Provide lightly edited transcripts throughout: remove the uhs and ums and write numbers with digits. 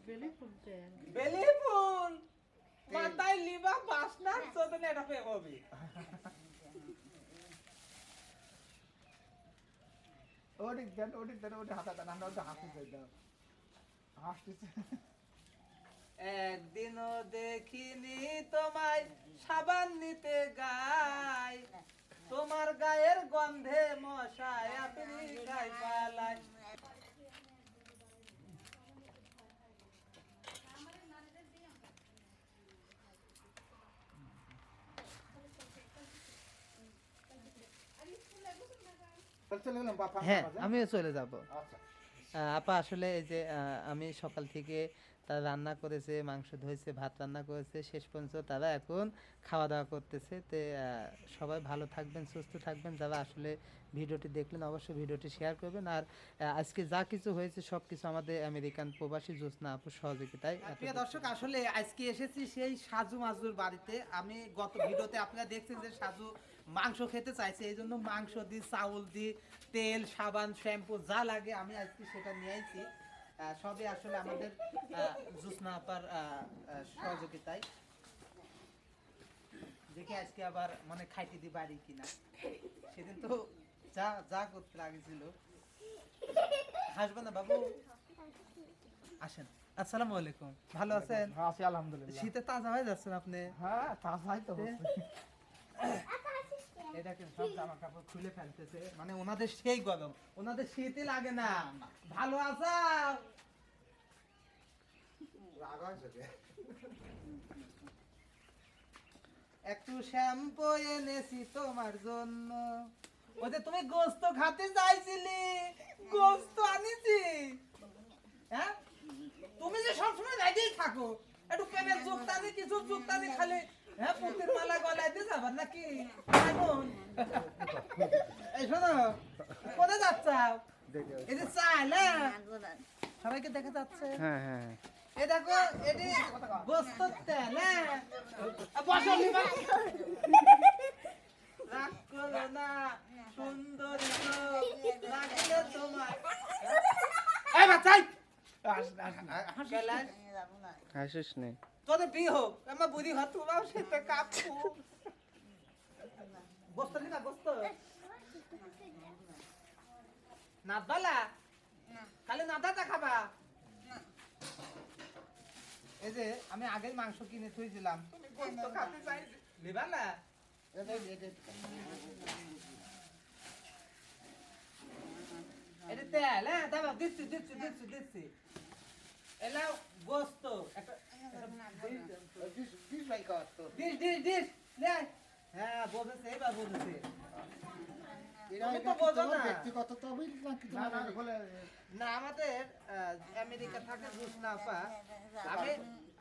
বেলি ফুল দেন বেলি ফুল মাথায় লিবা বাসনা চোদনে এটা পে হবে ওদিক দেন ওদিক হাতা দেন আমরা ওটা হাসতে চাই হাসতেছে একদিনও দেখিনি তোমায় সাবান নিতে গাই তোমার গায়ের গন্ধে মশায় আফ্রিকায় পালায় চলে গেলাম বাপা হ্যাঁ আমিও চলে যাব আচ্ছা আপা আসলে এই যে আমি সকাল থেকে তারা রান্না করেছে মাংস ধুয়েছে ভাত রান্না করেছে শেষ পর্যন্ত তারা এখন খাওয়া দাওয়া করতেছে তো সবাই ভালো থাকবেন সুস্থ থাকবেন যারা আসলে ভিডিওটি দেখলেন অবশ্যই ভিডিওটি শেয়ার করবেন আর আজকে যা কিছু হয়েছে সব কিছু আমাদের আমেরিকান প্রবাসী জ্যোৎস্না আপুর সহযোগিতায় প্রিয় দর্শক আসলে আজকে এসেছি সেই সাজু মাজুর বাড়িতে আমি গত ভিডিওতে আপনারা দেখছেন যে সাজু মাংস খেতে চাইছে এই জন্য মাংস দিই চাউল দিই তেল সাবান শ্যাম্পু যা লাগে আমি আজকে সেটা নিয়ে আইছি সবই আসলে আমাদের জ্যোৎস্না আপার সহযোগিতায় দেখি আজকে আবার মানে খাইতে দি বাড়ি কিনা সেদিন তো যা যা করতে লাগছিল হাসবেন না বাবু আসেন আসসালামু আলাইকুম ভালো আছেন হ্যাঁ আছি আলহামদুলিল্লাহ শীতে তাজা হয়ে যাচ্ছেন আপনি হ্যাঁ তাই তো এটাকে সব জামা কাপড় খুলে ফেলতেছে মানে ওনাদের সেই গরম ওনাদের শীতই লাগে না ভালো আছো রাগ হয়েছে একটু শ্যাম্পু এনেছি তোমার জন্য ওই যে তুমি গোস্ত খেতে চাইছিলি গোস্ত আনিছি হ্যাঁ তুমি যে সবসময় রেডি থাকো একটু প্রেমের যোগদানি কিছু যোগদানি খালি হ্যাঁ পুতির মালা গলায় দিয়ে যাবার নাকি এখন এই শোনো কোথায় যাচ্ছ এই যে চাল সবাইকে দেখা যাচ্ছে হ্যাঁ হ্যাঁ এ দেখো এটি গোস্ত তেল হ্যাঁ বসো লিবা রাগ করো না সুন্দর লাগলে তোমার এই বাচ্চাই হাসিস নেই তোদের বিয়ে হোক আমার বুড়ি হাত তোলাও সেটা কাঁপু গোস্ত লিবা গোস্ত নাত বালা খালি নাদাটা খাবা এই যে আমি আগেই মাংস কিনে থুইছিলাম তুমি গোস্ত খেতে চাই লিবা না এটা তেল হ্যাঁ দাও দিচ্ছি দিচ্ছি দিচ্ছি দিচ্ছি এলা গোস্ত একটা দিস ভাই কর তো ডিশ ডিশ ডিশ লে হ্যাঁ বোঝেছে এবার বোঝেছে তুমি তো বোঝো না ব্যক্তিগত তবে না বলে না আমাদের আমেরিকা থাকে জ্যোৎস্না আপা আমি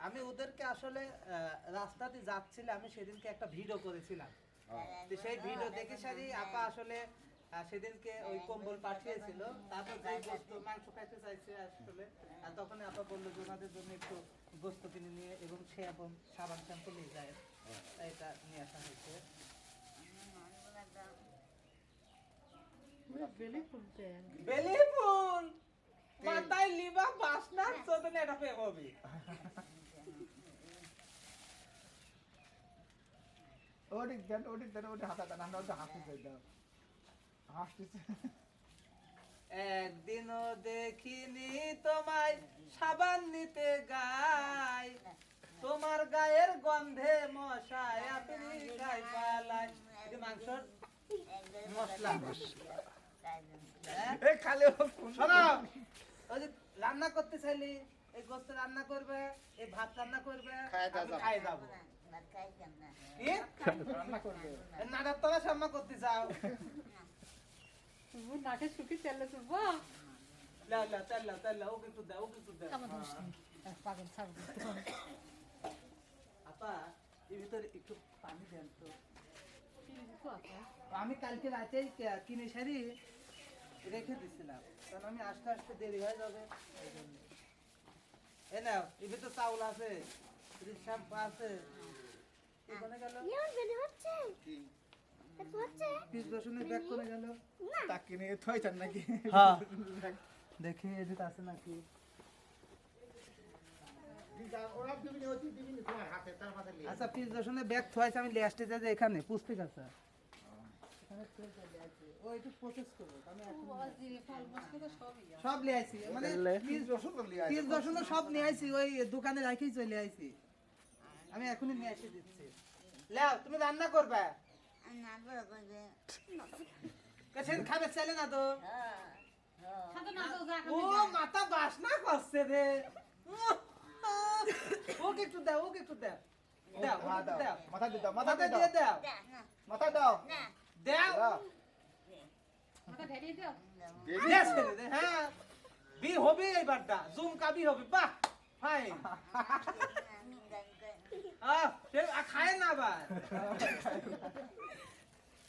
আমি ওদেরকে আসলে রাস্তাতে যাচ্ছিলাম আমি সেদিনকে একটা ভিডিও করেছিলাম তো সেই ভিডিও দেখে সারি আপা আসলে সেদিনকে ওই কম্বল পাঠিয়েছিল তারপর যে গোস্ত মাংস খাইতে চাইছে আসলে আর তখন আপা বললো যে ওনাদের জন্য একটু গোস্ত কিনে নিয়ে এবং সে এবং সাবান শ্যাম্পু নিয়ে যায় এটা নিয়ে আসা হয়েছে বেলি ফুল দেন বেলি ফুল মাথায় লিবা বাসনা চোদনে এটা পে হবে ওদিক দেন ওটা হাতা দেন আমরা ওটা হাসতে চাই হাসতেছে একদিনও দেখিনি তোমায় সাবান নিতে গাই তোমার গায়ের গন্ধে মশায় আফ্রিকায় পালায় এটা মাংসর মশলা এই খালি শোনো ওই যে রান্না করতে চাইলি এই গোস্ত রান্না করবে এই ভাত রান্না করবে খাই যাবো কি রান্না করবে নাটার তোরা সামনা করতে চাও তুমি নাকে শুকি তেলে তুলবো লা লা তেল তেল ও কিছু দাও ও কিছু দাও আমার দোষ নেই পাগল ছাগল আপা এর ভিতরে একটু পানি দেন তো কি দিছো আপা আমি কালকে রাতে কিনে সারি রেখে দিছিলাম কারণ আমি আস্তে আস্তে দেরি হয়ে যাবে এই জন্য এ নাও এর ভিতরে চাউল আছে রিসাব আছে এখানে গেল পিস রসুনের ব্যাগ করে গেল তাকে নিয়ে থইছেন নাকি হ্যাঁ দেখি এদিকে আছে নাকি আচ্ছা পিস রসুনের ব্যাগ থুয়াইছে আমি লাস্টে যে এখানে পুষ্পিক আছে এখানে তেল চলে আছে ও একটু প্রসেস করব আমি এখন ফল মশলা তো সবই আছে। সব নিয়ে আইছি মানে পিস রসুন তো লিয়ে পিস রসুনও সব নিয়ে আইছি ওই দোকানে রাখেই চলে আইছি আমি এখনই নিয়ে এসে দিচ্ছি লাও তুমি রান্না করবে কেছেন খাবে চলে না তো সাথে না তো যা ও মাথা বাসনা করছে রে ওকে একটু দাও ওকে একটু দাও দাও ওকে একটু দাও মাথা দাও মাথা মাথা দিয়ে দাও দাও মাথা দাও দাও দাও মাথা ঢেলে দাও। Yes, ছেড়ে দে, হ্যাঁ বি হবে এইবারটা জুমকা বি হবে বাহ ফাইন সে খায় না আবার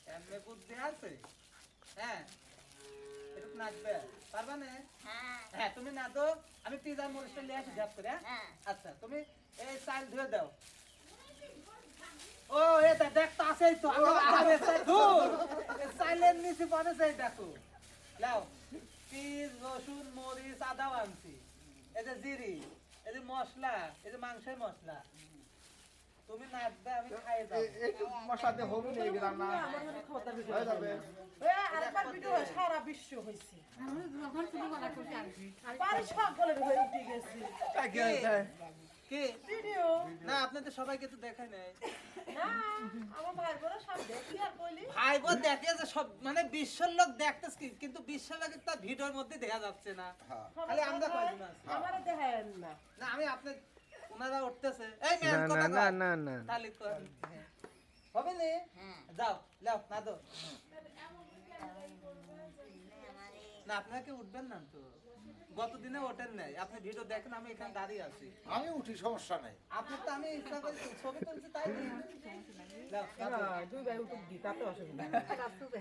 এমনি বুদ্ধি আছে হ্যাঁ একটু নাচবে পারবা না হ্যাঁ তুমি না তো আমি পিজা মরিচটা নিয়ে আসি ঝাপ করে হ্যাঁ? আচ্ছা তুমি এই চাল ধুয়ে দাও ও এটা দেখতে আসেই তো আরে ধুর চাইলের নিচে পড়ে সেই দেখো লাও পিস রসুন মরিচ আদাও আনছি এই যে জিরি এই যে মশলা এই যে মাংসের মশলা তুমি নাচবে আমি খাই যাবো একটু মশলা দিয়ে হবে না এই রান্না হয়ে যাবে আরেকবার ভিডিও সারা বিশ্ব হয়েছে আমরা যখন ছোটবেলা করতে আসবি বাড়ি সকলের হয়ে উঠে গেছে কি হয়েছে কি ভিডিও না আপনাদের সবাইকে তো দেখাই নাই না আমার ভাই বোন সব দেখি আর কইলি ভাই বোন দেখে যে সব মানে বিশ্বের লোক দেখতেছে কিন্তু বিশ্বের লোক তার ভিডিওর মধ্যে দেখা যাচ্ছে না খালি আমরা কয়জন আছি আমারে দেখায় না না আমি আপনি ওনারা উঠতেছে এই মেন কথা না না না তাহলে তো হবে নে যাও লাও না দো না আপনাকে উঠবেন না তো গত দিনে ওঠেন নাই আপনি ভিডিও দেখেন আমি এখানে দাঁড়িয়ে আছি আমি উঠি সমস্যা নাই আপনি তো আমি ইচ্ছা করে ছবি তুলছি তাই লাও না দুই ভাই উঠুক দি তাতে অসুবিধা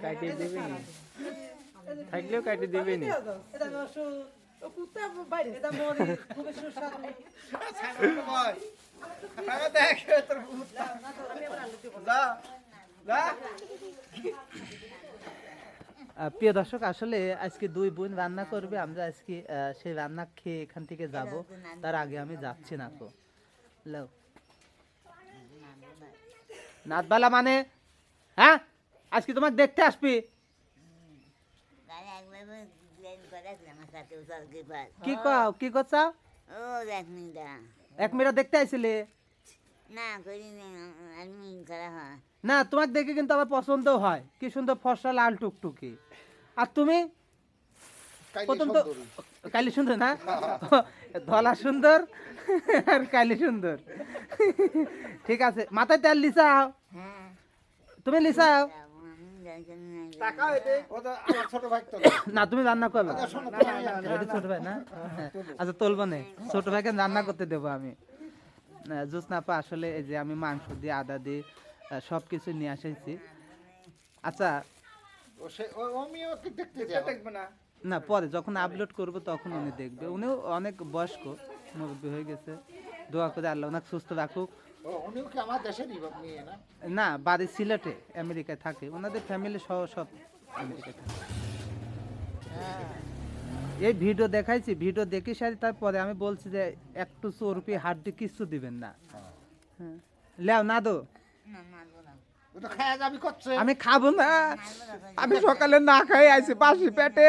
কাটে দেবে থাকলেও কাটে দেবে নি এটা রসুন ও কুত্তা বাইরে এটা মরিচ খুবই সুস্বাদু ভাই খাওয়া দেখ তোর লাও না তো যা যা প্রিয় দর্শক আসলে আজকে দুই বোন রান্না করবে আমরা আজকে সেই রান্না খেয়ে এখান থেকে যাব তার আগে আমি যাচ্ছি না তো লাও নাতবালা মানে হ্যাঁ আজকে তোমাকে দেখতে আসবি কি কও কি করছাও এক মিনিট দেখতে আইছিলে না তোমাকে দেখে কিন্তু আমার পছন্দ হয় কি সুন্দর ফর্সা লাল টুকটুকি আর তুমি প্রথম তো কালি সুন্দর না ধলা সুন্দর আর কালি সুন্দর ঠিক আছে মাথায় তেল লিসাও তুমি লিসাও টাকা হইতে ও তো আমার ছোট ভাই তো না তুমি রান্না করবে আচ্ছা, শোনো, এটা ছোট ভাই না আচ্ছা তুলবো না ছোট ভাইকে রান্না করতে দেবো আমি জোসনাপা আসলে এই যে আমি মাংস দিয়ে আদা দিয়ে সব কিছু নিয়ে আসেছি আচ্ছা ও সে ও আমিও কি দেখতে যাই দেখবে না না পরে যখন আপলোড করব তখন উনি দেখবে উনিও অনেক বয়স্ক মুরব্বী হয়ে গেছে দোয়া করে আল্লাহ ওনাকে সুস্থ রাখুক ও উনিও কি আমার দেশেরই মেয়ে না না বাড়ি সিলেটে আমেরিকায় থাকে ওনাদের ফ্যামিলি সহ সব আমেরিকায় থাকে এই ভিডিও দেখাইছি ভিডিও দেখে সারি তারপরে আমি বলছি যে একটু চর্বি হাড্ডি কিছু দিবেন না হ্যাঁ লেও না দো ও তো খায়া যাবি করছে আমি খাবো না আমি সকালে না খাই আইছি বাসি পেটে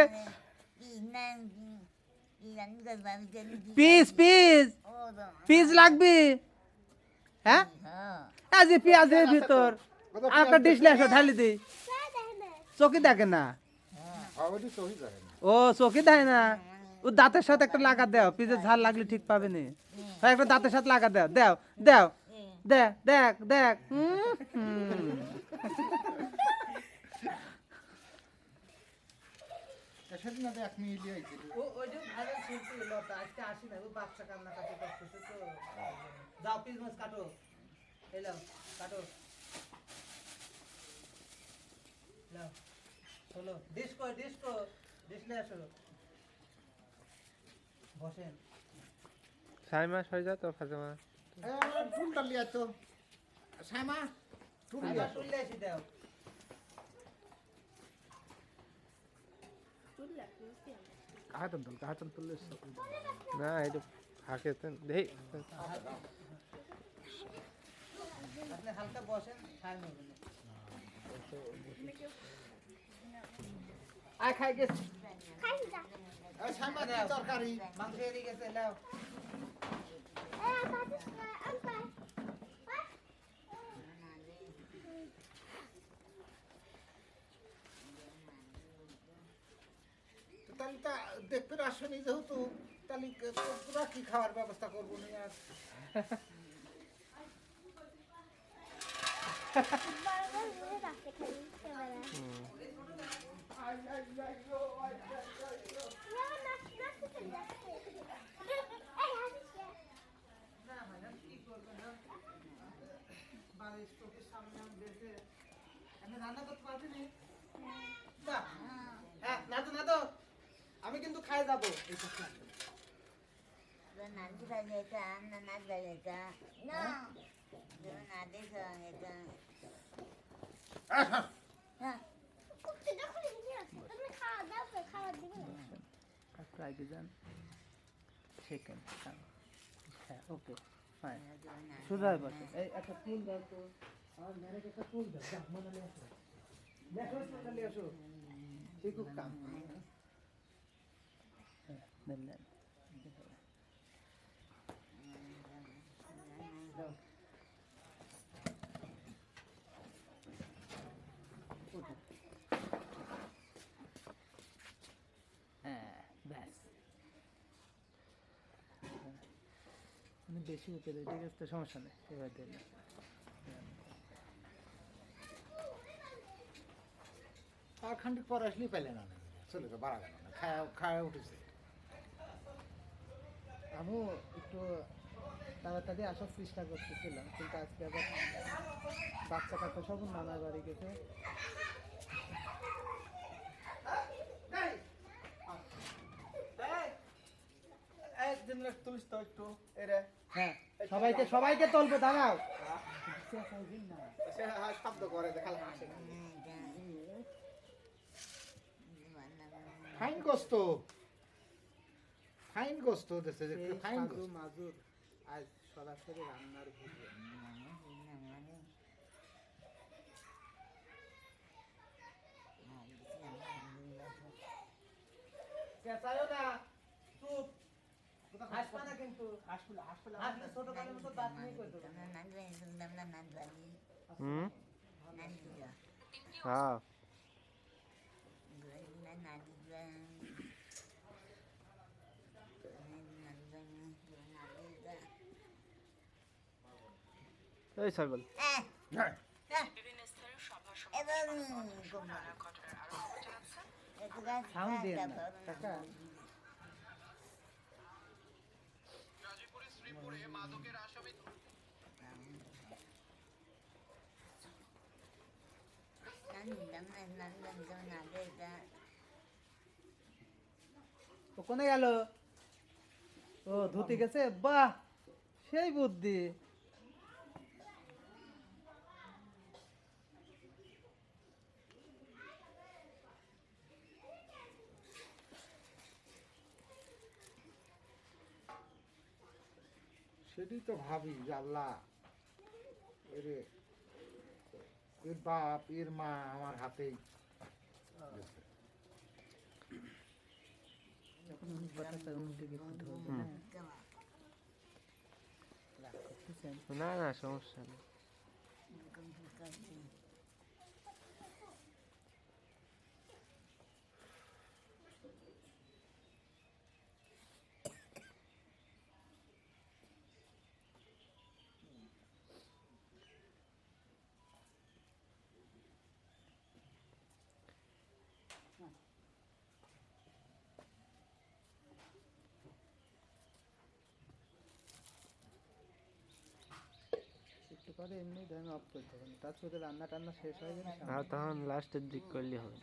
পিস পিস পিস লাগবে হ্যাঁ আজ পেঁয়াজের ভিতর আর একটা ডিশ লেসো ঢালি দিই চোখে দেখে না খাওয়াটি তো হই যায় না ও চোখে দেয় না ও দাঁতের সাথে একটা লাগা দাও পিজের ঝাল লাগলে ঠিক পাবে না হ্যাঁ একটা দাঁতের সাথে লাগা দাও দাও দাও দেখ দেখ দেখ সেদিন না এক মিনিট আইছি ও ওই যে ভালো শুনছি লতা আজকে আসি না ও বাচ্চা কান্না কাটি করতেছে তো যাও পিস মাছ কাটো এলাও কাটো লাও চলো ডিস্কো ডিশ নিয়ে আসো বসেন সাইমা সরে যা তো ফাজমা ফুলটা লিয়া তো শ্যামা ফুল লিয়া আবার তুললে এসে দাও কাহাতন তুললে না এটা ফাঁকে তো দেই আপনি হালকা বসেন, খায় নেবেন। আয় খাই গেছি তরকারি মাংস এদিকে গেছে, লাও। তাহলে তা দেখতে আসেনি যেহেতু তাহলে তোরা কি খাওয়ার ব্যবস্থা করবো না আর বাড়ির চোখের সামনে আমি বেঁচে আপনি রান্না করতে পারবেন? বাহ! হ্যাঁ, নাদো নাদো, আমি কিন্তু খাই যাবো এইসব খাই। একটু আগে যান, সেকেন্ড, হ্যাঁ, ওকে, ফাইন, সোজা বসে। এই একটা ফুল দাও তো, আমার মেয়েকে একটা ফুল দাও যা মনে নিয়ে আসো নিয়ে আসো শিখুক কাম নেন নেন। হ্যাঁ, ব্যাস। মানে বেশি উপরে, ঠিক আছে, তো সমস্যা নেই, এবার দিন। আর খান্ডিক পর আসলেই পেলে না চলে তো বাড়া গেল না খায় উঠেছে আমিও একটু তাড়াতাড়ি আসার চেষ্টা করতেছিলাম, কিন্তু আজকে আবার বাচ্চা কাচ্চা সব নানার বাড়ি গেছে। তুলিস তো একটু এরে হ্যাঁ, সবাইকে তুলবো, দাঁড়াও। শব্দ করে দেখাল হাসে ফাইন গোস্ত দেশে ফাইন সাজু মাজুর আজ সরাসরি রান্নার ভিডিও। চেঁচায়ও না, চুপ, হাসবা না কিন্তু, হাসলে ছোট কালের মতো দাঁত নেই করে দেবো। হুম, হ্যাঁ, এই ছাগল, সাউন্ড দিয়ে না কাকা। ও কোনে গেল? ও ধুতে গেছে, বাহ, সেই বুদ্ধি। সেটাই তো ভাবি যে আল্লাহ এর বাপ এর মা আমার হাতেই গেছে। যখন উনি কথাটা উনিদিকে একটু ধরবেন, হ্যাঁ? রাগ করতেছেন? না না, সমস্যা নেই। একটু পরে এমনি ধরেন অফ করতে হবে, তারপরে রান্না টান্না শেষ হয়ে গেলে আর তখন লাস্টের দিক করলে হবে।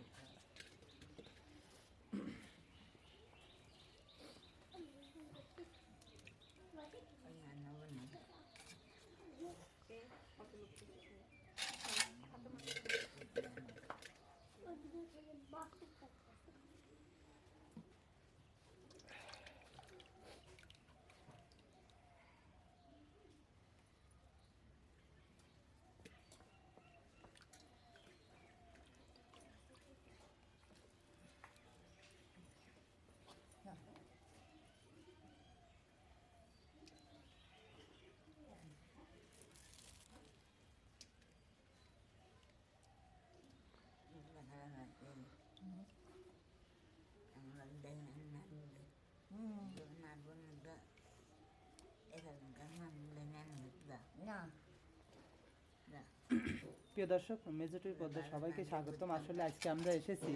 প্রিয় দর্শক, মেজর পর্দা সবাইকে স্বাগতম। আসলে আজকে আমরা এসেছি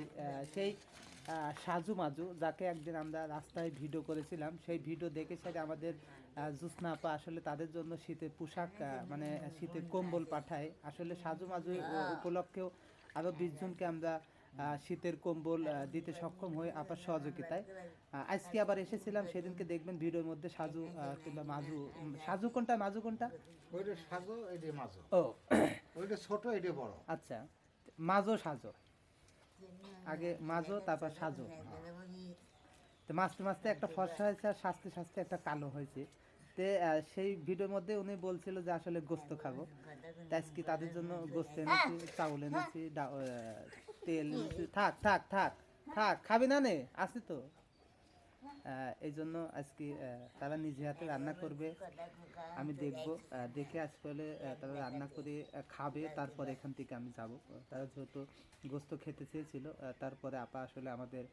সেই সাজু মাজু, যাকে একদিন আমরা রাস্তায় ভিডিও করেছিলাম। সেই ভিডিও দেখে সেটা আমাদের জুসনা আপা আসলে তাদের জন্য শীতের পোশাক মানে শীতের কম্বল পাঠায়। আসলে সাজু মাজু উপলক্ষেও আরও 20 জনকে আমরা শীতের কম্বল দিতে সক্ষম হই আপার সহযোগিতায়। আজকে আবার এসেছিলাম, সেদিনকে দেখবেন ভিডিওর মধ্যে সাজু কিংবা মাজু, সাজু কোনটা মাজু কোনটা? ওইটা সাজো, এইটা মাজো। ও ওইটা ছোট, এইটা বড়। আচ্ছা, মাজো সাজো, আগে মাজো তারপর সাজো। তো মাঝতে মাঝতে একটা ফর্সা হয়েছে আর সাজতে সাজতে একটা কালো হয়েছে। তে সেই ভিডিওর মধ্যে উনি বলছিল যে আসলে গোস্ত খাবো, তাই আজকে তাদের জন্য গোস্ত এনেছি, চাউল এনেছি, তেল এনেছি। থাক থাক থাক থাক, খাবি না নে, আছে তো। এই জন্য আজকে তারা নিজে হাতে রান্না করবে, আমি দেখব, দেখে আসলে তারা রান্না করে খাবে, তারপরে এখান থেকে আমি যাব। তারা যেহেতু গোস্ত খেতে চেয়েছিল, তারপরে আপা আসলে আমাদের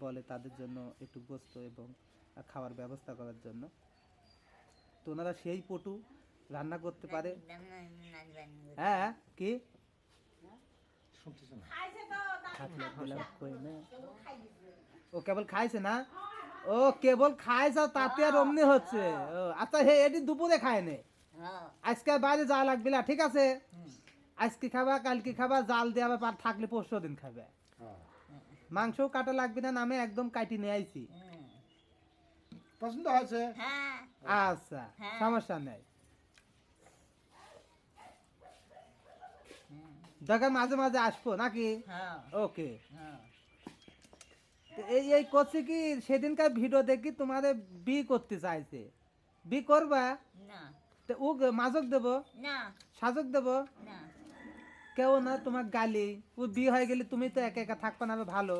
বলে তাদের জন্য একটু গোস্ত এবং খাওয়ার ব্যবস্থা করার জন্য। তো ওনারা সেই পটু, রান্না করতে পারে। হ্যাঁ কি শুনতেছ না? থাকলে বললাম কই না, ও কেবল খাইছে না, ও কেবল খাইছে তাতে আর অমনি হচ্ছে। ও আচ্ছা, হে এটি দুপুরে খায় নে, আজকে আর বাইরে যাওয়া লাগবে না, ঠিক আছে? আজকে খাবা, কালকে খাবা, জাল দেওয়া ব্যাপার থাকলে 5 দিন খাবে। মাংসও কাটা লাগবে না, নামে একদম কাটি নিয়ে আইছি। পছন্দ হয়েছে? আচ্ছা, সমস্যা নেই। দরকার মাঝে মাঝে আসবো নাকি? ওকে। এই এই করছে কি, সেদিনকার ভিডিও দেখি তোমাদের বি করতে চাইছে, বি করবা? তো ও মাজক দেব, সাজক দেব, কেউ না তোমার গালি। ও বি হয়ে গেলে তুমি তো একা একা থাকবা না, ভালো।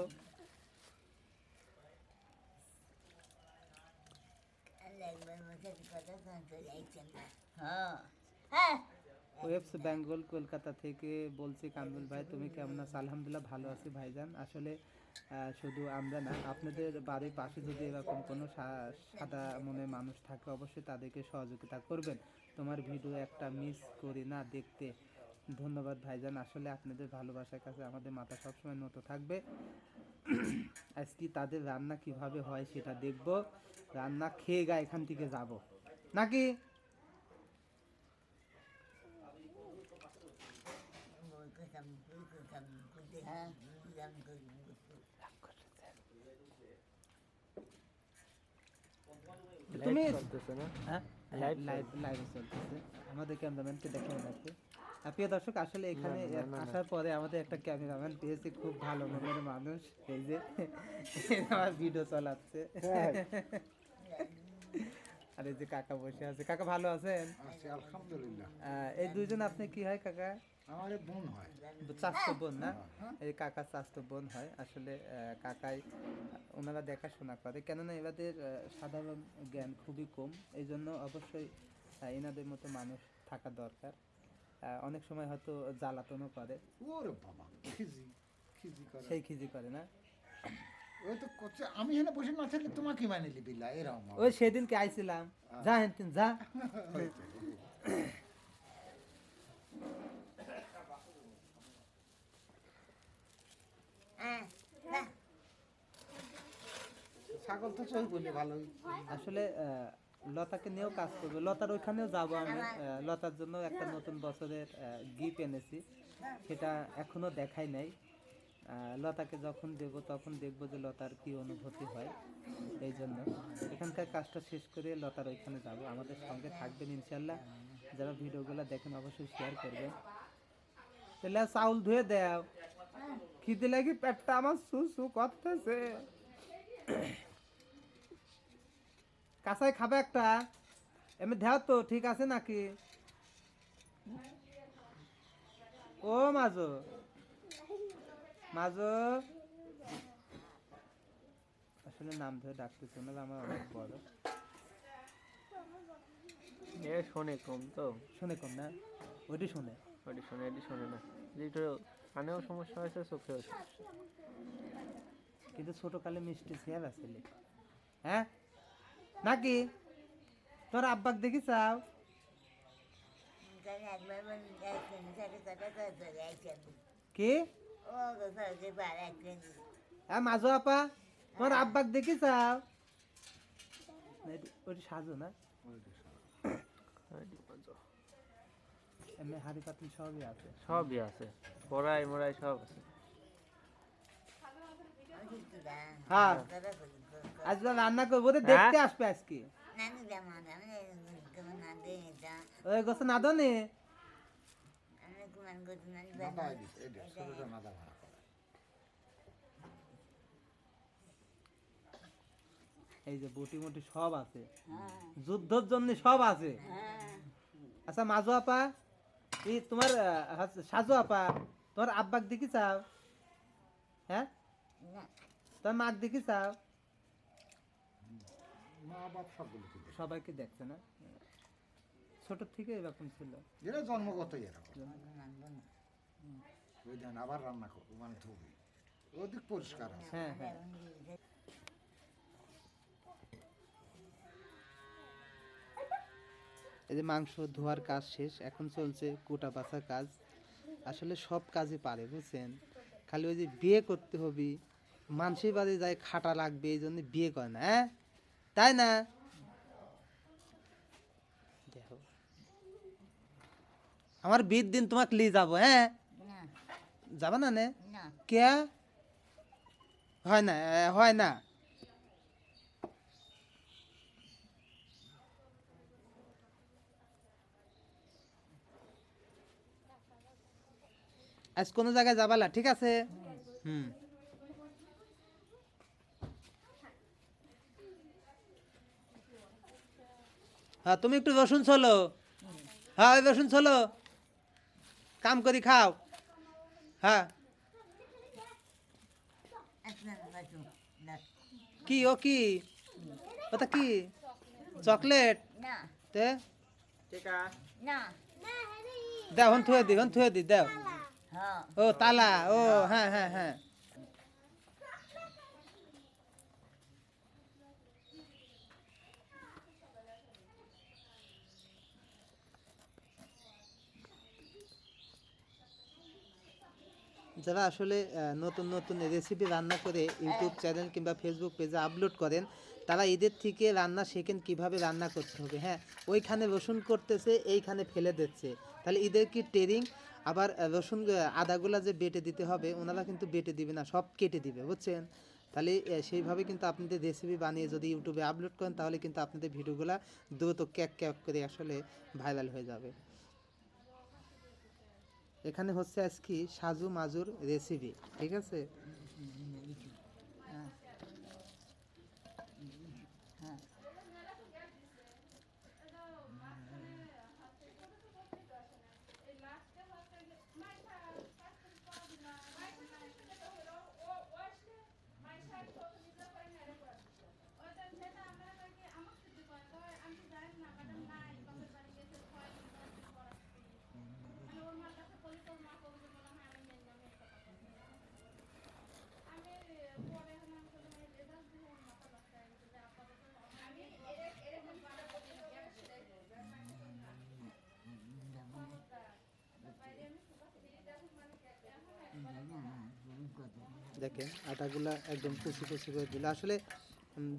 ওয়েবস বেঙ্গল কলকাতা থেকে বলছি, কামরুল ভাই তুমি কেমন আছো? আলহামদুলিল্লাহ ভালো আছি ভাইজান। আসলে শুধু আমরা না, আপনাদের বাড়ির পাশে যদি এরকম কোনো সাদা মনের মানুষ থাকে, অবশ্যই তাদেরকে সহযোগিতা করবেন। তোমার ভিডিও একটা মিস করি না দেখতে। ধন্যবাদ ভাইজান, আসলে আপনাদের ভালোবাসার কাছে আমাদের মাথা সবসময় নত থাকবে। আজকে তাদের রান্না কিভাবে হয় সেটা দেখব, রান্না খেয়ে গা এখান থেকে যাব নাকি? তুমি লাইভ চলতেছে, আমাদের ক্যামেরাম্যানকে দেখে রাখবে। প্রিয় দর্শক, আসলে এখানে আসার পরে আমাদের একটা ক্যামেরাম্যান পেয়েছি, খুব ভালো মনের মানুষ। এই যে আমার ভিডিও চালাচ্ছে, আর এই যে কাকা বসে আছে। কাকা ভালো আছেন? আছি আলহামদুলিল্লাহ। এই দুইজন আপনি কি হয় কাকা? আমার বোন হয়, চাচতো বোন না? এই কাকা চাচতো বোন হয়। আসলে কাকাই ওনারা দেখাশোনা করে, কেননা এনাদের সাধারণ জ্ঞান খুবই কম। এই জন্য অবশ্যই এনাদের মতো মানুষ থাকা দরকার। অনেক সময় হয়তো জ্বালাতনও করে। ওরে বাবা, খিজি খিজি করে, সেই খিজি করে না? ওই তো করছে। আমি এখানে বসে না থাকলে তোমাকে মানে লিবিলা এরকম। ওই সেদিনকে আইছিলাম, যা হেনতেন যা। ছাগল তো চই বলে ভালোই। আসলে লতাকে নিয়েও কাজ করবে, লতার ওইখানেও যাবো আমি। লতার জন্য একটা নতুন বছরের গিফট এনেছি, সেটা এখনো দেখাই নাই। লতাকে যখন দেব তখন দেখবো যে লতার কি অনুভূতি হয়। এই জন্য এখানকার কাজটা শেষ করে লতার ওইখানে যাব। আমাদের সঙ্গে থাকবেন ইনশাল্লাহ। যারা ভিডিওগুলো দেখেন অবশ্যই শেয়ার করবেন। তাহলে চাউল ধুয়ে দাও, খিদে লাগি, পেটটা আমার সু সু করতেছে। কাঁচাই খাবে একটা, এমনি দেও তো, ঠিক আছে নাকি? ও মাজো মাজো, আসলে নাম ধরে ডাকতেছে, ওনারা আমার অনেক বড়। এ শোনে কম তো, শোনে কম না? ওইটি শোনে, ওটি শোনে, এটি শোনে না। যেটা কানেও সমস্যা হয়েছে, চোখেও সমস্যা। কিন্তু ছোটকালে মিষ্টি ছেলে আসলে, হ্যাঁ নাকি? তোর আব্বাক দেখি চাও, কি মাজু আপা তোমার আব্বাক দেখি চাও ওইটা সাজু না এমনি হাড়ি পাতিল সবই আছে সবই আছে কড়াই মড়াই সব আছে হ্যাঁ আজকে রান্না করবো তো দেখতে আসবে আজকে ওই গোছে না দনে এই যে বুটি মুটি সব আছে যুদ্ধের জন্য সব আছে আচ্ছা মাজু আপা এই তোমার সাজু আপা তোমার আব্বাক দেখি চাও হ্যাঁ তোমার মাক দেখি চাও মা বাপ সবগুলোকে দেখে। সবাইকে দেখছে না ছোট থেকে এরকম ছিল এরা জন্মগতই এরকম ওই দেন আবার রান্না করবো মানে ধুবি ওদিক পরিষ্কার আছে হ্যাঁ হ্যাঁ এই যে মাংস ধোয়ার কাজ শেষ, এখন চলছে কোটা বাছার কাজ। আসলে সব কাজই পারে বুঝছেন, খালি ওই যে বিয়ে করতে হবে, মানুষের বাড়ি যায় খাটা লাগবে এই জন্য বিয়ে করে না, হ্যাঁ তাই না? দেখো আমার বিয়ের দিন তোমাকে নিয়ে যাবো, হ্যাঁ যাবা না? নে কে হয় না, হয় না। আজ কোনো জায়গায় যাবালা, ঠিক আছে? হুম হ্যাঁ তুমি একটু রসুন চলো, হ্যাঁ ওই রসুন চলো, কাম করি খাও। হ্যাঁ কি ও কি ওটা কি চকলেট? তে দাও, হন থুয়ে দি, হন থুয়ে দি, দাও। ও তালা, ও হ্যাঁ হ্যাঁ হ্যাঁ। যারা আসলে নতুন নতুন রেসিপি রান্না করে ইউটিউব চ্যানেল কিংবা ফেসবুক পেজে আপলোড করেন, তারা এদের থেকে রান্না শেখেন কিভাবে রান্না করতে হবে। হ্যাঁ ওইখানে রসুন করতেছে, এইখানে ফেলে দিচ্ছে, তাহলে এদের কি ট্রেনিং? আবার রসুন আদাগুলা যে বেটে দিতে হবে, ওনারা কিন্তু বেটে দিবে না, সব কেটে দিবে, বুঝছেন? তাহলে সেইভাবে কিন্তু আপনাদের রেসিপি বানিয়ে যদি ইউটিউবে আপলোড করেন, তাহলে কিন্তু আপনাদের ভিডিওগুলো দ্রুত ক্যাক ক্যাক করে আসলে ভাইরাল হয়ে যাবে। এখানে হচ্ছে আজকে সাজু মাজুর রেসিপি, ঠিক আছে? দেখেন আটাগুলা একদম কুচি কুচি করে দিল। আসলে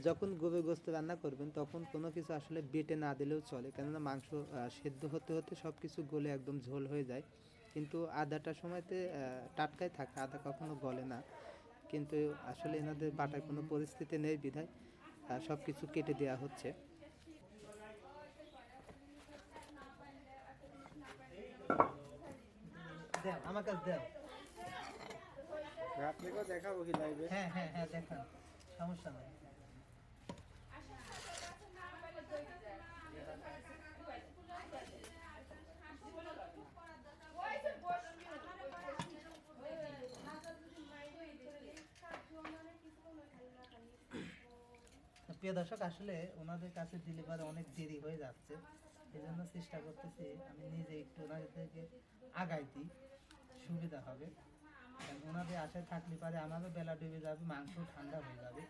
যখন গরুর গোস্ত রান্না করবেন তখন কোনো কিছু আসলে বেটে না দিলেও চলে, কেননা মাংস সেদ্ধ হতে হতে সব কিছু গলে একদম ঝোল হয়ে যায়। কিন্তু আদাটা সময়তে টাটকাই থাকে, আদা কখনো গলে না। কিন্তু আসলে এনাদের বাটায় কোনো পরিস্থিতি নেই বিধায় সব কিছু কেটে দেওয়া হচ্ছে। দাও আমার কাছে দাও। আপনাকেও দেখাবো কি লাইভে? হ্যাঁ হ্যাঁ হ্যাঁ দেখান, সমস্যা নাই। প্রিয় দর্শক, আসলে ওনাদের কাছে দিলে পরে অনেক দেরি হয়ে যাচ্ছে, এই জন্য চেষ্টা করতেছি আমি নিজে একটু ওনাদেরকে আগাই দিই, সুবিধা হবে। কারণ ওনাদের আশায় থাকলে পারে আমারও বেলা ডুবে যাবে, মাংস ঠান্ডা হয়ে যাবে।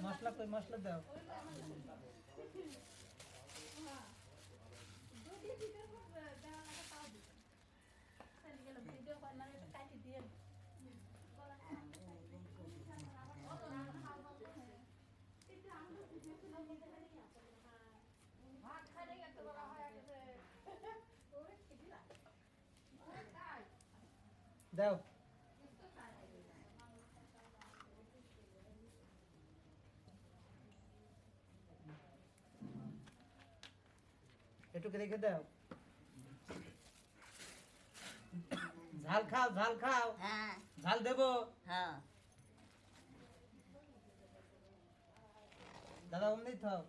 মশলা কই মশলা দাও দাও একটু রেখে দাও ঝাল খাও ঝাল খাও হ্যাঁ ঝাল দেবো হ্যাঁ দাদা অমনি থাও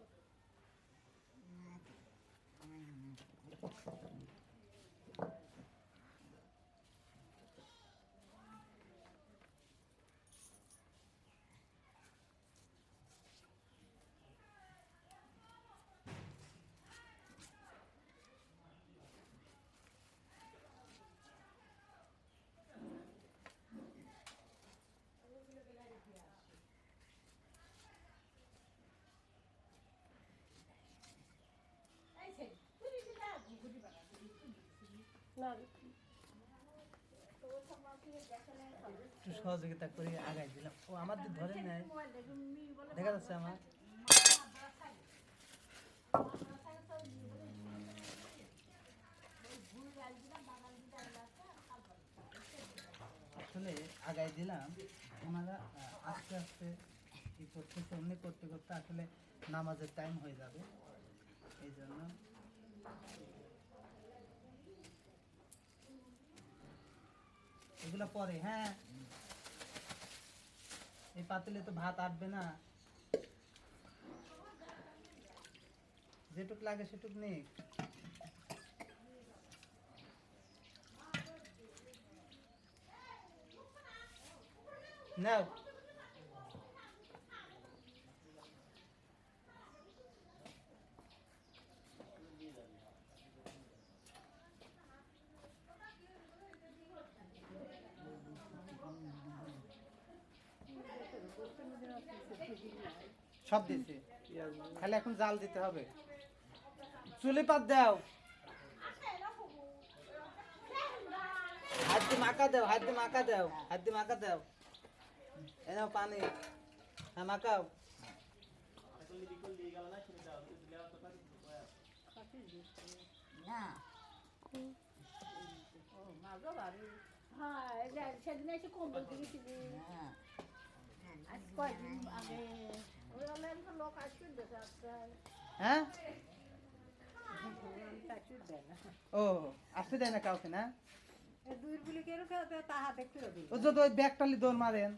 একটু সহযোগিতা করে আগাই দিলাম ও আমার তো ধরে নেয় দেখা যাচ্ছে আমার আসলে আগাই দিলাম ওনারা আস্তে আস্তে কি করতেছে এমনি করতে করতে আসলে নামাজের টাইম হয়ে যাবে এই জন্য এগুলো পরে হ্যাঁ এই পাতিলে তো ভাত আটবে না যেটুক লাগে সেটুক নেই নাও সব দিছে খালি এখন জাল দিতে হবে চুলি পাত দাও হাত দিয়ে মাখা দাও হাত দিয়ে মাখা দাও হাত দিয়ে মাখা দাও এ নাও পানি হ্যাঁ মাখাও না সেদিন এসে কম্বল দিয়েছিলি হ্যাঁ আজ কয়দিন আগে ওই অনলাইন লোক আসবে দেখে আজকে হ্যাঁ টাকা দেয় না ও আসতে দেয় না কাউকে না এই দুই গুলি কেন খেতে তাহা দেখতে দিই ও যদি ওই ব্যাগটালি দৌড় মারেন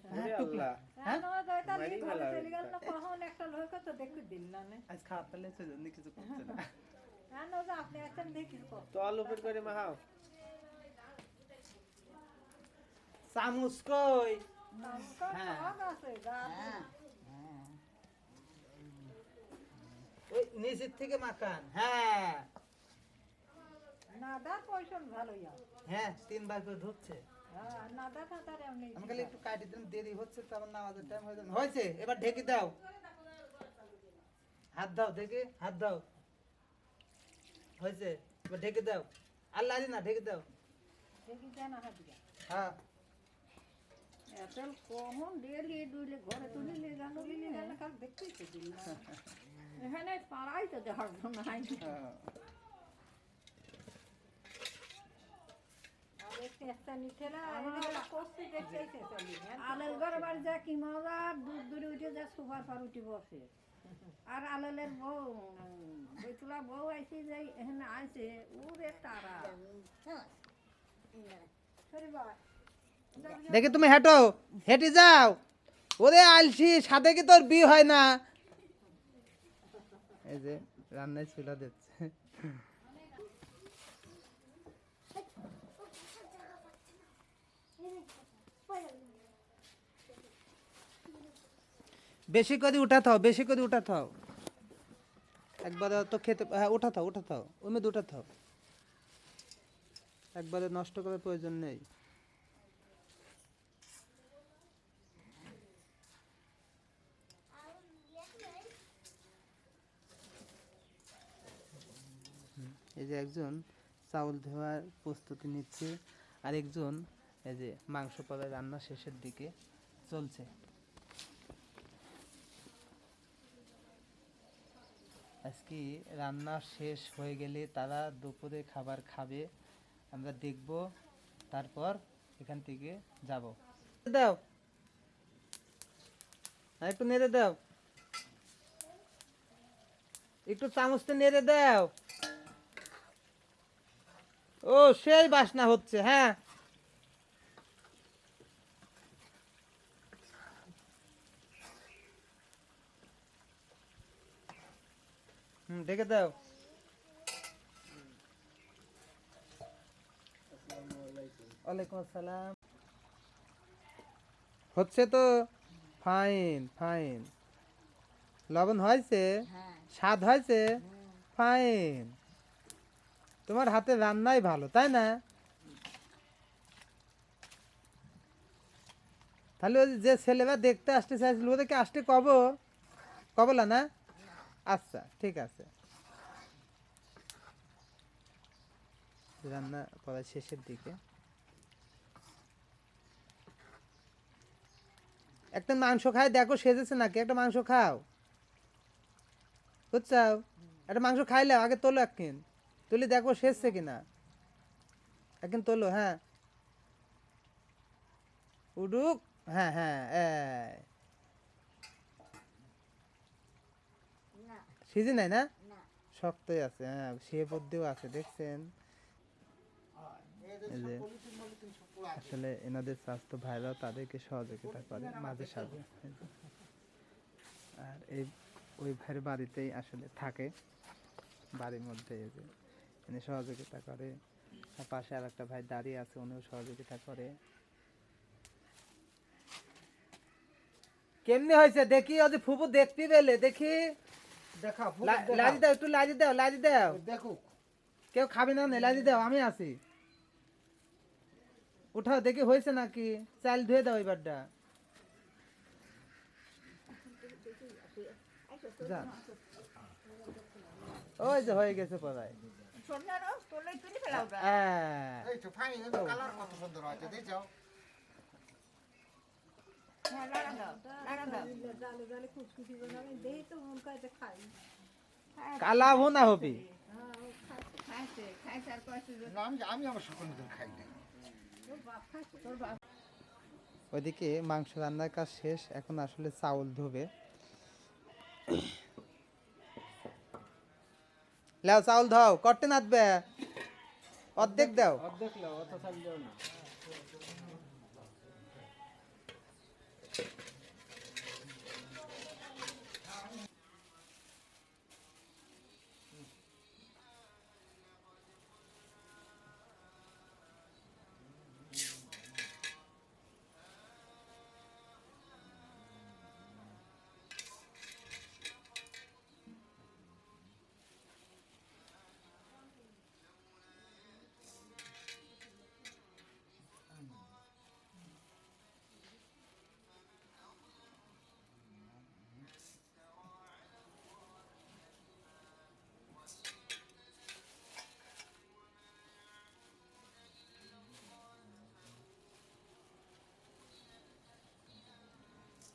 হ্যাঁ, টুকলা হ্যাঁ না ওই তার লিখ হলে চলে গেল না কখন একটা লোক তো দেখতে দিল না আজ খাওয়া পেলে সেজন্য কিছু করছে না না না যে আপনি আছেন দেখি কো তল উপর করে মাখাও চামচ কই হ্যাঁ সব আছে গাছ হ্যাঁ হ্যাঁ ওই নিচের থেকে মাখান হ্যাঁ নাদা পয়সা ভালোই আছে হ্যাঁ 3 বার করে ঢুকছে হ্যাঁ নাদা খাতারে এমনি আমি খালি একটু কাটি দিন দেরি হচ্ছে তো আমার নামাজের টাইম হয়ে যাবে হয়েছে এবার ঢেকে দাও হাত দাও দেখে হাত দাও হয়েছে এবার ঢেকে দাও আল্লাহ না ঢেকে দাও দেখি দেন হাত দিয়া হ্যাঁ এতল কমন ডেলি দুইলে ঘরে তুলি লে জানো লিলি না কাল দেখতেই তো দিল না এখানে পাড়াই তো দেখার জন্য নাই হ্যাঁ। আর একটা একটা নিচেরা এদিকে কোস্তি দেখতেইছে চলি আলেল ঘরে বাড়ি যা কি মজা দূর দূরে উঠে যা সুপার পার উঠে বসে আর আলেলের বউ বৈতুলা বউ আইছে যে এখানে আইছে ওরে তারা সরি বা দেখি তুমি হেঁটো হেঁটে যাও ওরে আলসি সাথে কি তোর বিয়ে হয় না এই যে রান্নায় চুলা দিচ্ছে বেশি করে উঠা থাও বেশি করে উঠা থাও একবারে তো খেতে হ্যাঁ উঠা থাও ওই দুটা থাও একবারে নষ্ট করার প্রয়োজন নেই একজন চাউল ধোয়ার প্রস্তুতি নিচ্ছে, আর একজন এই যে মাংস পরে রান্না শেষের দিকে চলছে। আজকে রান্না শেষ হয়ে গেলে তারা দুপুরে খাবার খাবে, আমরা দেখব, তারপর এখান থেকে যাব। দাও, একটু নেড়ে দাও, একটু চামচটা নেড়ে দাও। ও সেই বাসনা হচ্ছে, হ্যাঁ ঢেকে দাও। ওয়ালাইকুম আসসালাম। হচ্ছে তো, ফাইন ফাইন। লবণ হয়েছে, হ্যাঁ স্বাদ হয়েছে, ফাইন। তোমার হাতে রান্নাই ভালো, তাই না? তাহলে ওই যে ছেলেরা দেখতে আসতে চাইছিল ওদেরকে আসতে কবলা না? আচ্ছা ঠিক আছে। রান্না করার শেষের দিকে একটা মাংস খাই, দেখো সেজেছে নাকি, একটা মাংস খাও, বুঝছাও? একটা মাংস খাইলে আগে তোলো, একদিন তুলি দেখো সেজছে কিনা, একদিন তোলো। হ্যাঁ উডুক, হ্যাঁ হ্যাঁ না সিজি নাই না, না শক্তই আছে, হ্যাঁ সে বুদ্ধিও আছে, দেখছেন? এই যে আসলে এনাদের স্বাস্থ্য ভাইরাও তাদেরকে সহযোগিতা করে মাঝে সাঝে। আর এই ওই ভাইয়ের বাড়িতেই আসলে থাকে, বাড়ির মধ্যে এই যে এনে সহযোগিতা করে। আর পাশে আর একটা ভাই দাঁড়িয়ে আছে, উনিও সহযোগিতা করে। কেমনি হয়েছে দেখি, ওই যে ফুপু দেখতে পেলে দেখি, দেখা লাজি দাও, একটু লাজি দাও, লাজি দাও। দেখো কেউ খাবে না, লাজি দাও, আমি আছি। উঠাও দেখি হয়েছে নাকি, চাল ধুয়ে দাও এবারটা। যা। ওই যে হয়ে গেছে পড়ায়। হ্যাঁ। এই তো ফাইন, কালার কত সুন্দর হয়েছে, দেখছো? কালা ভুনা হবি। না আমি আমার সকল দিন খাই নাই। ওইদিকে মাংস রান্নার কাজ শেষ, এখন আসলে চাউল ধোবে। লাও চাউল দাও, করতে নাতবে, অর্ধেক দাও। অর্ধেক লাও, অত চাল দাও না।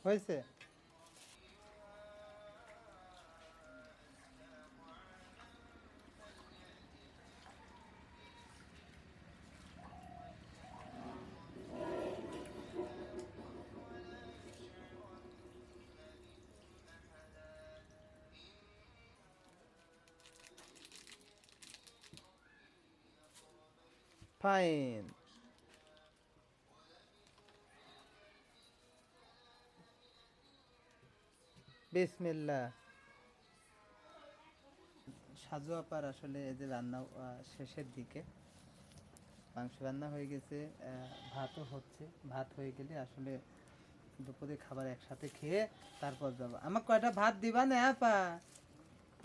হয়েছে? ফাইন। বিসমিল্লাহ। সাজু আপার আসলে এই যে রান্না শেষের দিকে, মাংস রান্না হয়ে গেছে, ভাতও হচ্ছে। ভাত হয়ে গেলে আসলে দুপুরে খাবার একসাথে খেয়ে তারপর যাবো। আমার কয়টা ভাত দিবা না আপা?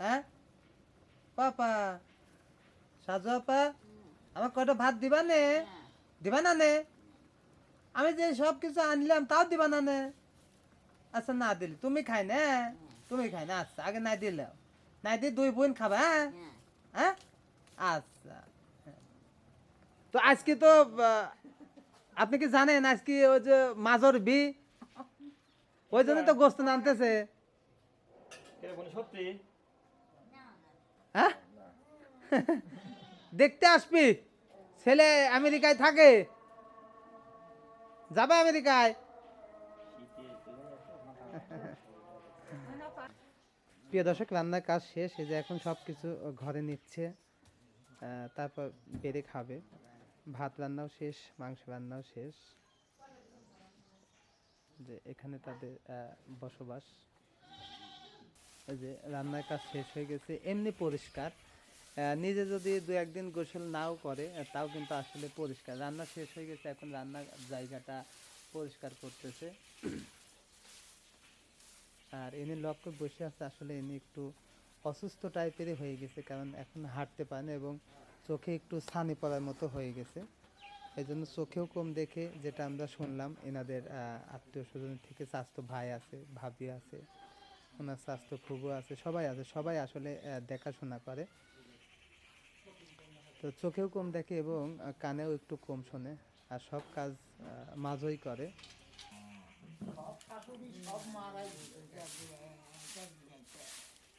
হ্যাঁ পাপা, সাজু আপা, আমার কয়টা ভাত দিবা নে? দিবা না নে? আমি যে সব কিছু আনলাম তাও দিবা না নে? আচ্ছা না দিলে তুমি খাই না, তুমি খাই না, আচ্ছা আগে নাই দিলে নাই দিয়ে দুই বোন খাবা, হ্যাঁ? হ্যাঁ আচ্ছা, তো আজকে তো আপনি কি জানেন আজকে ওই যে মাজর বি, ওই জন্য তো গোস্ত আনতেছে। সত্যি হ্যাঁ দেখতে আসবি, ছেলে আমেরিকায় থাকে, যাবে আমেরিকায়। প্রিয় দর্শক, রান্নার কাজ শেষ, এই যে এখন সবকিছু ঘরে নিচ্ছে, তারপর বেড়ে খাবে। ভাত রান্নাও শেষ, মাংস রান্নাও শেষ, যে এখানে তাদের বসবাস। এই যে রান্নার কাজ শেষ হয়ে গেছে, এমনি পরিষ্কার। নিজে যদি দু একদিন গোসল নাও করে তাও কিন্তু আসলে পরিষ্কার। রান্না শেষ হয়ে গেছে, এখন রান্নার জায়গাটা পরিষ্কার করতেছে। আর এনে লক্ষ্য বসে আছে, আসলে এনে একটু অসুস্থ টাইপেরই হয়ে গেছে, কারণ এখন হাঁটতে পারে না এবং চোখে একটু ছানি পড়ার মতো হয়ে গেছে। এই জন্য চোখেও কম দেখে, যেটা আমরা শুনলাম এনাদের আত্মীয় স্বজন থেকে, স্বাস্থ্য ভাই আছে, ভাবি আছে, ওনার স্বাস্থ্য ফুবু আছে, সবাই আছে, সবাই আসলে দেখাশোনা করে। তো চোখেও কম দেখে এবং কানেও একটু কম শোনে, আর সব কাজ মাজই করে।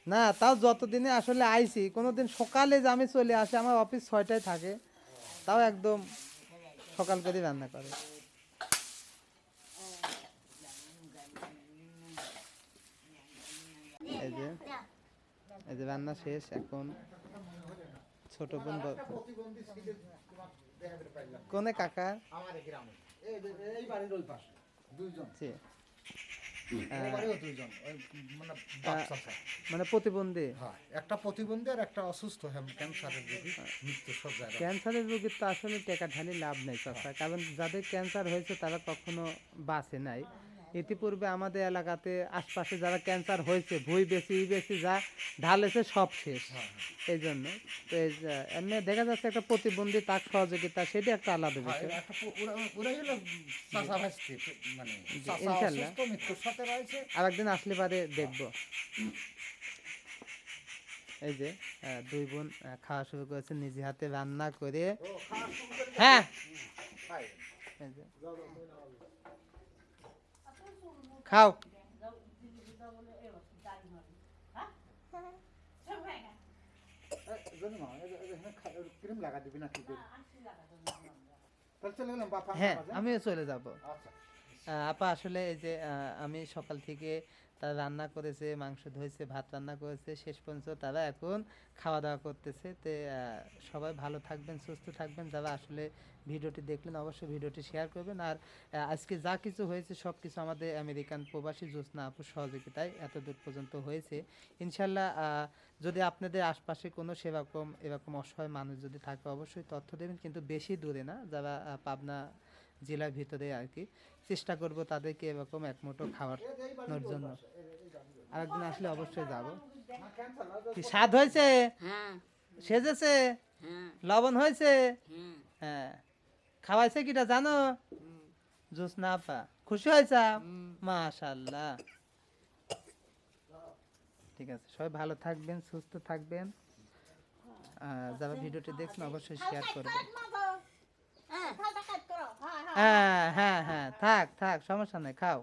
না, তাও যতদিনে আসলে আইছি, কোনোদিন সকালে যে আমি চলে আসি, আমার অফিস 6টায় থাকে, তাও একদম সকাল করে রান্না করে। এই যে এই যে রান্না শেষ, এখন ছোট বোন প্রতিবন্ধী ছেলে তোমার দেখাতে পাইলাম কোনে কাকা? আমার এই গ্রামে, এই বাড়ির ওই পাশে দুইজন, জি, এই বাড়িও দুইজন, ওই মানে বাচ্চা আছে। মানে প্রতিবন্ধী। হ্যাঁ, একটা প্রতিবন্ধী আর একটা অসুস্থ ক্যান্সারের রোগী, মৃত্যু সজ্জায়। ক্যান্সারের রোগীর তো আসলে টেকা ঢালি লাভ নেই চাচা, কারণ যাদের ক্যান্সার হয়েছে তারা কখনো বাঁচে নাই। ইতিপূর্বে আমাদের এলাকাতে আশপাশে যারা ক্যান্সার হয়েছে, ভুঁই বেশি বেশি যা ঢালেছে সব শেষ। এই জন্য তো এমনি দেখা যাচ্ছে একটা প্রতিবন্ধী, তার সহযোগিতা, সেটা একটা আলাদা বিষয়। ওরাই হলো চাচা ভাসতে, মানে চাচা ইনশাল্লাহ। অসুস্থ, মৃত্যুর সাথে রয়েছে। আর একদিন আসলে পারে দেখবো। এই যে দুই বোন খাওয়া শুরু করেছে নিজে হাতে রান্না করে। হ্যাঁ, এই যে খাও। ক্রিম লাগা দিবি না কি করবি? তাহলে চলে গেলাম বাপা। হ্যাঁ, আমিও চলে যাব। আচ্ছা, আপা আসলে এই যে আমি সকাল থেকে তারা রান্না করেছে, মাংস ধুয়েছে, ভাত রান্না করেছে, শেষ পর্যন্ত তারা এখন খাওয়া দাওয়া করতেছে। তো সবাই ভালো থাকবেন, সুস্থ থাকবেন। যারা আসলে ভিডিওটি দেখলেন অবশ্যই ভিডিওটি শেয়ার করবেন। আর আজকে যা কিছু হয়েছে সব কিছু আমাদের আমেরিকান প্রবাসী জ্যোৎস্না আপুর সহযোগিতায় এত দূর পর্যন্ত হয়েছে। ইনশাল্লাহ যদি আপনাদের আশপাশে কোনো এরকম অসহায় মানুষ যদি থাকে অবশ্যই তথ্য দেবেন, কিন্তু বেশি দূরে না, যারা পাবনা জেলার ভিতরে আর কি। চেষ্টা করব তাদেরকে এরকম এক মুঠো খাওয়ানোর জন্য। আরেকদিন আসলে অবশ্যই যাব। কি স্বাদ হয়েছে? হ্যাঁ সেজেছে? হ্যাঁ লবণ হয়েছে? হ্যাঁ হ্যাঁ, খাওয়াইছে কিটা জানো? জ্যোৎস্না আপা খুশি হয়েছে? মাশাআল্লাহ। ঠিক আছে, সবাই ভালো থাকবেন, সুস্থ থাকবেন। যারা ভিডিওটি দেখছেন অবশ্যই শেয়ার করবেন। হ্যাঁ হ্যাঁ হ্যাঁ, থাক থাক, সমস্যা নাই, খাও।